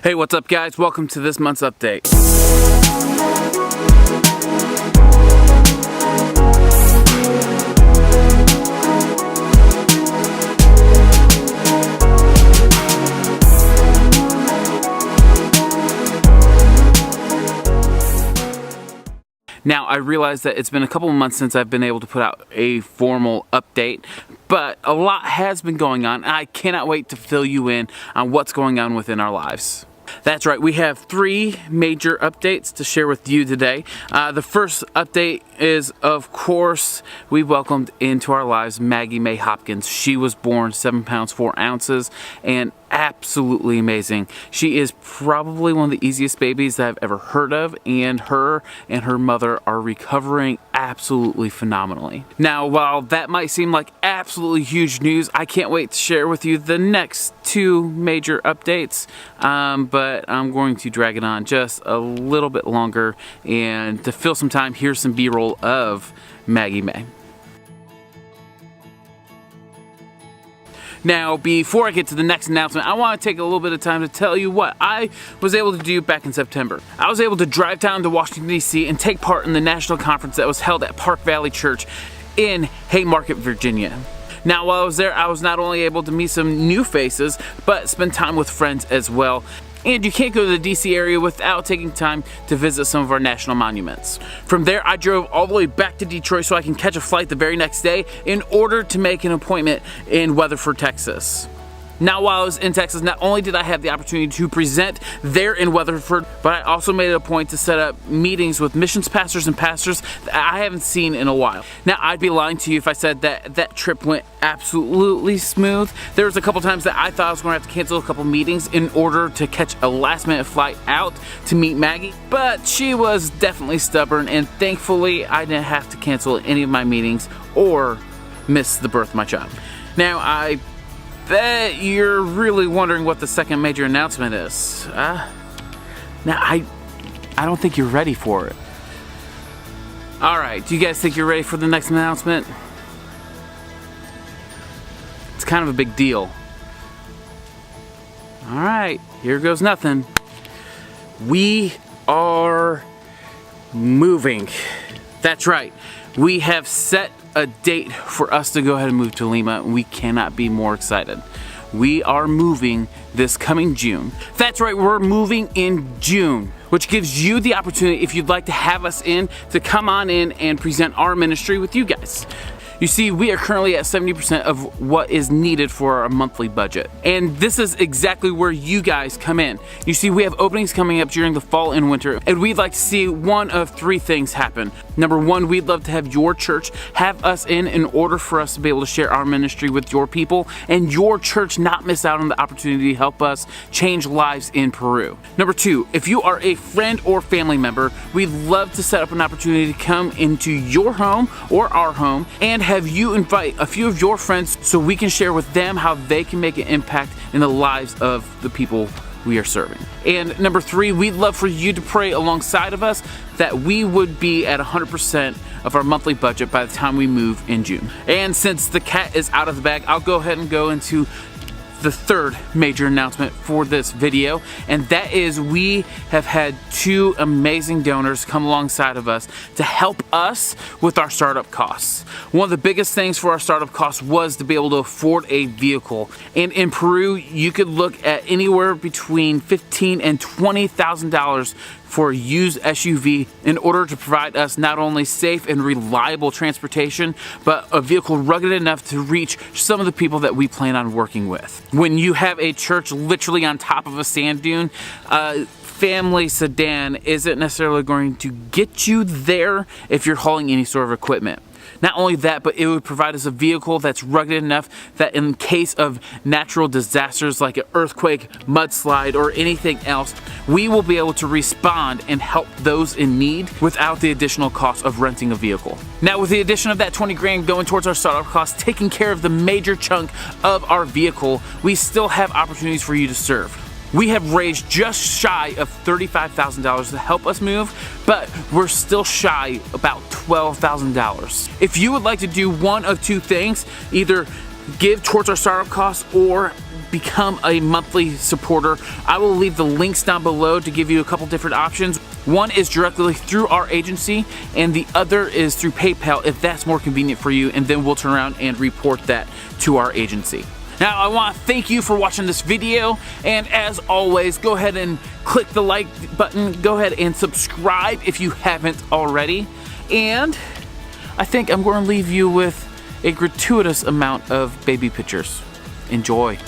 Hey, what's up guys? Welcome to this month's update. Now, I realize that it's been a couple of months since I've been able to put out a formal update, but a lot has been going on, and I cannot wait to fill you in on what's going on within our lives. That's right, we have 3 major updates to share with you today. The first update is, of course, we welcomed into our lives Maggie May Hopkins. She was born 7 pounds 4 ounces and absolutely amazing. She is probably one of the easiest babies that I've ever heard of, and her mother are recovering absolutely phenomenally. Now, while that might seem like absolutely huge news, I can't wait to share with you the next 2 major updates, but I'm going to drag it on just a little bit longer, and to fill some time, here's some B-roll of Maggie May. Now, before I get to the next announcement, I want to take a little bit of time to tell you what I was able to do back in September. I was able to drive down to Washington, D.C. and take part in the national conference that was held at Park Valley Church in Haymarket, Virginia. Now, while I was there, I was not only able to meet some new faces, but spend time with friends as well. And you can't go to the DC area without taking time to visit some of our national monuments. From there, I drove all the way back to Detroit so I can catch a flight the very next day in order to make an appointment in Weatherford, Texas. Now, while I was in Texas, not only did I have the opportunity to present there in Weatherford, but I also made it a point to set up meetings with missions pastors and pastors that I haven't seen in a while. Now, I'd be lying to you if I said that that trip went absolutely smooth. There was a couple times that I thought I was going to have to cancel a couple meetings in order to catch a last-minute flight out to meet Maggie, but she was definitely stubborn, and thankfully, I didn't have to cancel any of my meetings or miss the birth of my child. Now, I bet you're really wondering what the second major announcement is. Now, I don't think you're ready for it. Alright, do you guys think you're ready for the next announcement? It's kind of a big deal. Alright, here goes nothing. We are moving. That's right. We have set a date for us to go ahead and move to Lima, and we cannot be more excited. We are moving this coming June. That's right, we're moving in June, which gives you the opportunity, if you'd like to have us in, to come on in and present our ministry with you guys. You see, we are currently at 70% of what is needed for our monthly budget. And this is exactly where you guys come in. You see, we have openings coming up during the fall and winter, and we'd like to see one of 3 things happen. Number 1, we'd love to have your church have us in order for us to be able to share our ministry with your people, and your church not miss out on the opportunity to help us change lives in Peru. Number 2, if you are a friend or family member, we'd love to set up an opportunity to come into your home or our home and have you invite a few of your friends so we can share with them how they can make an impact in the lives of the people we are serving. And number 3, we'd love for you to pray alongside of us that we would be at 100% of our monthly budget by the time we move in June. And since the cat is out of the bag, I'll go ahead and go into the 3rd major announcement for this video, and that is we have had 2 amazing donors come alongside of us to help us with our startup costs. One of the biggest things for our startup costs was to be able to afford a vehicle, and in Peru you could look at anywhere between $15,000 and $20,000 for a used SUV in order to provide us not only safe and reliable transportation, but a vehicle rugged enough to reach some of the people that we plan on working with. When you have a church literally on top of a sand dune, family sedan isn't necessarily going to get you there if you're hauling any sort of equipment. Not only that, but it would provide us a vehicle that's rugged enough that in case of natural disasters like an earthquake, mudslide, or anything else, we will be able to respond and help those in need without the additional cost of renting a vehicle. Now, with the addition of that 20 grand going towards our startup costs, taking care of the major chunk of our vehicle, we still have opportunities for you to serve. We have raised just shy of $35,000 to help us move, but we're still shy about $12,000. If you would like to do one of 2 things, either give towards our startup costs or become a monthly supporter, I will leave the links down below to give you a couple different options. One is directly through our agency, and the other is through PayPal if that's more convenient for you, and then we'll turn around and report that to our agency. Now, I want to thank you for watching this video, and as always, go ahead and click the like button, go ahead and subscribe if you haven't already, and I think I'm going to leave you with a gratuitous amount of baby pictures. Enjoy.